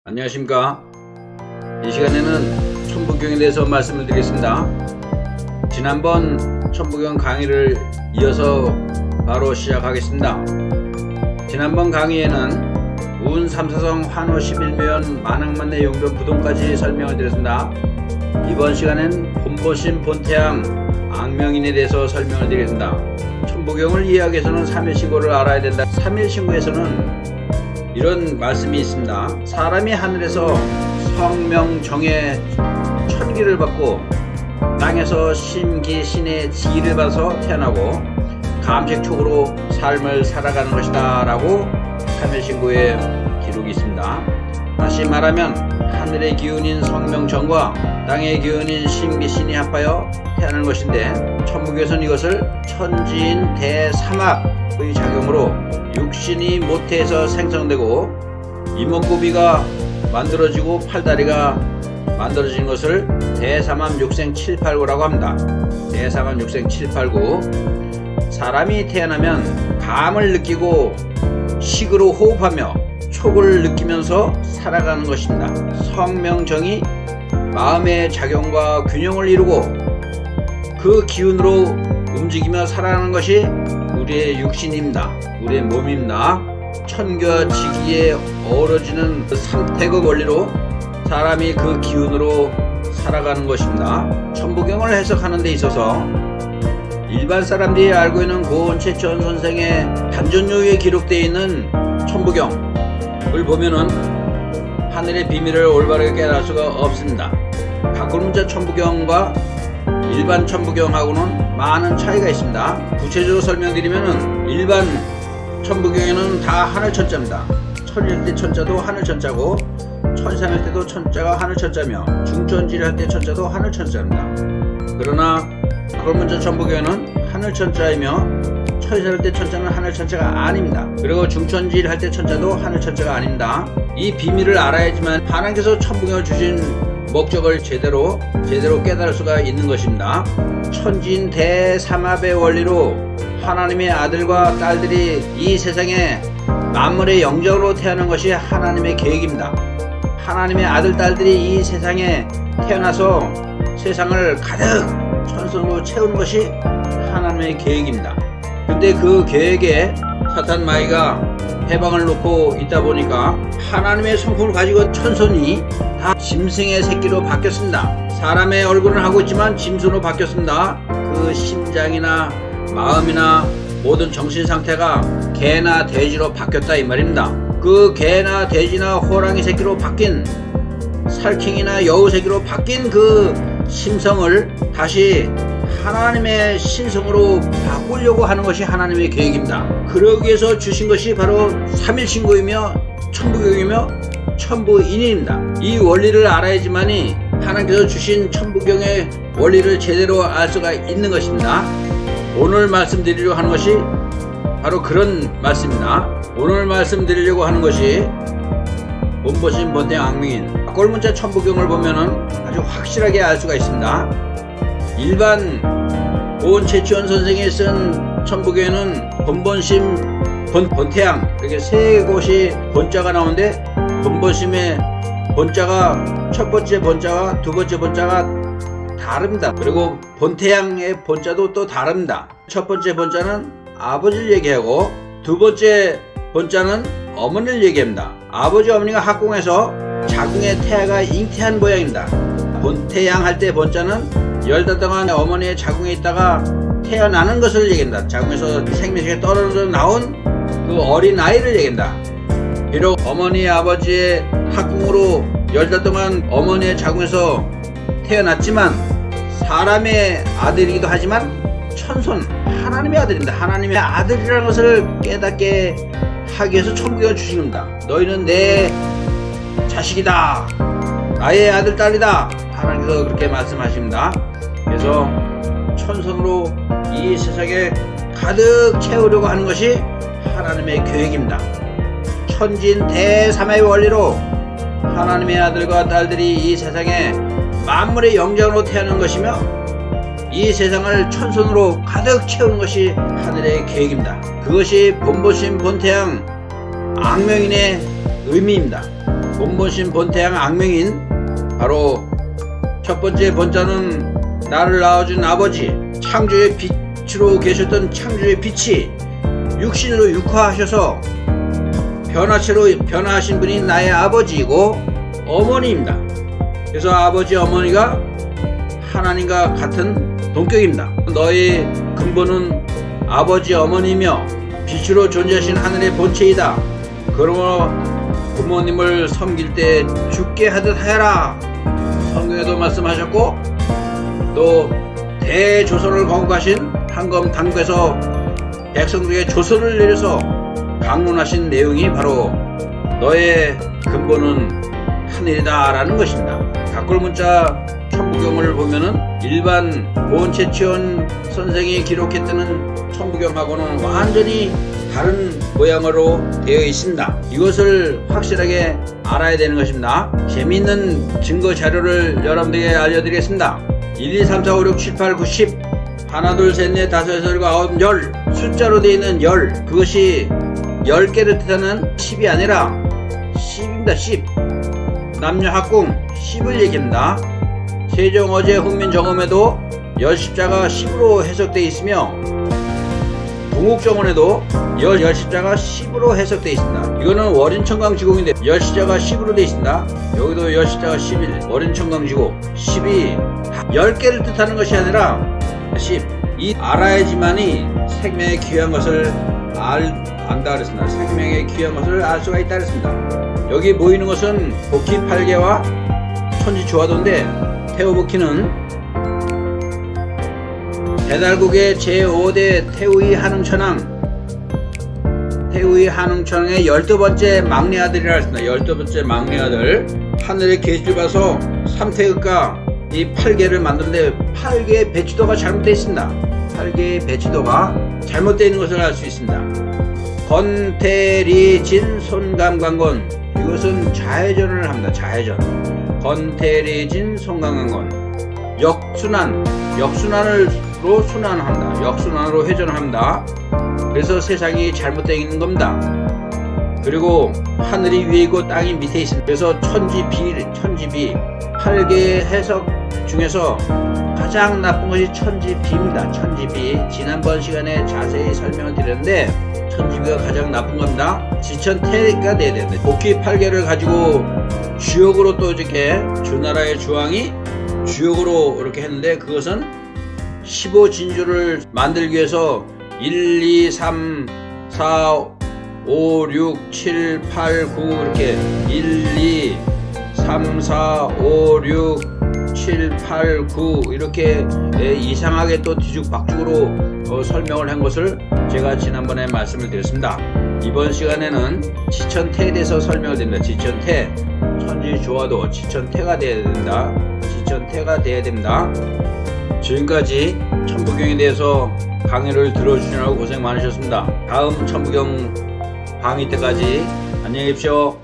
안녕하십니까. 이 시간에는 천부경에 대해서 말씀을 드리겠습니다. 지난번 천부경 강의를 이어서 바로 시작하겠습니다. 지난번 강의에는 운 삼사성 환호 11묘연 만학만내 용변 부동까지 설명을 드렸습니다. 이번 시간엔 본보심 본태양 악명인에 대해서 설명을 드리겠습니다. 천부경을 이해하기 위해서는 3일신고를 알아야 된다. 3일신고에서는 이런 말씀이 있습니다. 사람이 하늘에서 성명정의 천기를 받고 땅에서 심기신의 지위를 받아서 태어나고 감식촉으로 삶을 살아가는 것이다 라고 3일신고에 기록이 있습니다. 다시 말하면 하늘의 기운인 성명정과 땅의 기운인 심기신이 합하여 태어나는 것인데, 천부경에서는 이것을 천지인 대삼합의 작용으로 육신이 모태에서 생성되고 이목구비가 만들어지고 팔다리가 만들어진 것을 대삼합 육생 789라고 합니다. 대삼합 육생 789. 사람이 태어나면 감을 느끼고 식으로 호흡하며 촉을 느끼면서 살아가는 것입니다. 성명정이 마음의 작용과 균형을 이루고 그 기운으로 움직이며 살아가는 것이 우리의 육신입니다. 우리의 몸입니다. 천과 지기에 어우러지는 그 삼택의 원리로 사람이 그 기운으로 살아가는 것입니다. 천부경을 해석하는 데 있어서 일반 사람들이 알고 있는 고은 최천 선생의 단전요에 기록되어 있는 천부경을 보면은 하늘의 비밀을 올바르게 깨달을 수가 없습니다. 바꿀문자 천부경과 일반 천부경하고는 많은 차이가 있습니다. 구체적으로 설명드리면은 일반 천부경에는 다 하늘천자입니다. 천일 때 천자도 하늘천자고 천삼일 때도 천자가 하늘천자며 중천지를 할 때 천자도 하늘천자입니다. 그러나 바꿀문자 천부경에는 하늘천자이며 천일할 때 천자는 하늘천자가 아닙니다. 그리고 중천지를 할 때 천자도 하늘천자가 아닙니다. 이 비밀을 알아야지만 하나님께서 천부경을 주신 목적을 제대로 깨달을 수가 있는 것입니다. 천지인 대삼합의 원리로 하나님의 아들과 딸들이 이 세상에 만물의 영적으로 태어난 것이 하나님의 계획입니다. 하나님의 아들, 딸들이 이 세상에 태어나서 세상을 가득 천성으로 채우는 것이 하나님의 계획입니다. 근데 그 계획에 사탄 마귀가 해방을 놓고 있다 보니까 하나님의 성품을 가지고 천손이 다 짐승의 새끼로 바뀌었습니다. 사람의 얼굴은 하고 있지만 짐승으로 바뀌었습니다. 그 심장이나 마음이나 모든 정신 상태가 개나 돼지로 바뀌었다 이 말입니다. 그 개나 돼지나 호랑이 새끼로 바뀐 살쾡이나 여우 새끼로 바뀐 그 심성을 다시 하나님의 신성으로 바꾸려고 하는 것이 하나님의 계획입니다. 그러기 위해서 주신 것이 바로 3일신고이며 천부경이며 천부인입니다. 이 원리를 알아야지만이 하나님께서 주신 천부경의 원리를 제대로 알 수가 있는 것입니다. 오늘 말씀드리려고 하는 것이 바로 그런 말씀입니다. 오늘 말씀드리려고 하는 것이 본보심 본태양 악명인 바꿀문자 천부경을 보면은 아주 확실하게 알 수가 있습니다. 일반 고은 최치원 선생이 쓴 천부경에는 본보심 본태양 이렇게 세 곳이 본자가 나오는데, 본보심의 본자가 첫 번째 본자와 두 번째 본자가 다릅니다. 그리고 본태양의 본자도 또 다릅니다. 첫 번째 본자는 아버지를 얘기하고 두 번째 본자는 어머니를 얘기합니다. 아버지 어머니가 합공해서 자궁의 태아가 잉태한 모양입니다. 본태양 할 때 본자는 10달 동안 어머니의 자궁에 있다가 태어나는 것을 얘기한다. 자궁에서 생명체가 떨어져 나온 그 어린 아이를 얘기한다. 비록 어머니 아버지의 합궁으로 10달 동안 어머니의 자궁에서 태어났지만 사람의 아들이기도 하지만 천손 하나님의 아들입니다. 하나님의 아들이라는 것을 깨닫게 하기 위해서 천부경을 주신 겁니다. 너희는 내 자식이다, 나의 아들 딸이다, 하나님께서 그렇게 말씀하십니다. 그래서 천손으로 이 세상에 가득 채우려고 하는 것이 하나님의 계획입니다. 천진 대삼합의 원리로 하나님의 아들과 딸들이 이 세상에 만물의 영장으로 태어난 것이며 이 세상을 천손으로 가득 채우는 것이 하늘의 계획입니다. 그것이 본보심 본태양 악명인의 의미입니다. 본본신 본태양 악명인 바로 첫 번째 본자는 나를 낳아준 아버지, 창조의 빛으로 계셨던 창조의 빛이 육신으로 육화하셔서 변화체로 변화하신 분이 나의 아버지이고 어머니입니다. 그래서 아버지 어머니가 하나님과 같은 동격입니다. 너의 근본은 아버지 어머니며 빛으로 존재하신 하늘의 본체이다. 그러므로 부모님을 섬길 때 죽게 하듯 하여라. 성경에도 말씀하셨고 또 대조선을 건국하신 황금 당국에서 백성들에게 조서를 내려서 강론하신 내용이 바로 너의 근본은 하늘이다 라는 것입니다. 각골문자 천부경을 보면은 일반 보온채치원 선생이 기록했던 천부경하고는 완전히 다른 모양으로 되어 있습니다. 이것을 확실하게 알아야 되는 것입니다. 재미있는 증거 자료를 여러분들에게 알려드리겠습니다. 1, 2, 3, 4, 5, 6, 7, 8, 9, 10 하나, 둘, 셋, 넷, 다섯, 여섯, 일곱, 아홉, 열 숫자로 되어 있는 열 그것이 10개를 뜻하는 10이 아니라 10입니다. 10 남녀 합궁 10을 얘기합니다. 세종 어제 훈민 정음에도 열십자가 10으로 해석되어 있으며 동국정원에도 열십자가 10으로 해석되어 있습니다. 이거는 월인청강지공인데 열십자가 10으로 되어 있습니다. 여기도 열십자가 11 월인청강지공 10이 10개를 뜻하는 것이 아니라 10 이 알아야지만이 생명의 귀한 것을 안다 그랬습니다. 생명의 귀한 것을 알 수가 있다 그랬습니다. 여기 모이는 것은 복희 8개와 천지조화도인데 태우복희는 대달국의 제5대 태우이 한흥천왕 태우이 한흥천왕의 12번째 막내 아들이라 했습니다. 12번째 막내 아들 하늘의 계시를 봐서 삼태극과 이 8개를 만드는데 8개의 배치도가 잘못되어 있습니다. 8개의 배치도가 잘못되어 있는 것을 알 수 있습니다. 건태리진 손감관건 이것은 좌회전을 합니다. 좌회전 건태리진 손감관건 역순환으로 순환한다. 역순환으로 회전합니다. 그래서 세상이 잘못되어 있는 겁니다. 그리고 하늘이 위에 있고 땅이 밑에 있습니다. 그래서 천지비 8개의 해석 중에서 가장 나쁜 것이 천지비입니다. 천지비 지난번 시간에 자세히 설명을 드렸는데 천지비가 가장 나쁜 겁니다. 지천태가 돼야 되는데 복희 8개를 가지고 주역으로 또 이렇게 주나라의 주왕이 주역으로 이렇게 했는데 그것은 15진주를 만들기 위해서 1, 2, 3, 4, 5, 6, 7, 8, 9 이렇게 1, 2, 3, 4, 5, 6, 7, 8, 9 이렇게 이상하게 또 뒤죽박죽으로 설명을 한 것을 제가 지난번에 말씀을 드렸습니다. 이번 시간에는 지천태에 대해서 설명을 드립니다. 지천태, 천지조화도 지천태가 돼야 된다. 지천태가 돼야 됩니다. 지금까지 천부경에 대해서 강의를 들어주시느라고 고생 많으셨습니다. 다음 천부경 강의 때까지 안녕히 계십시오.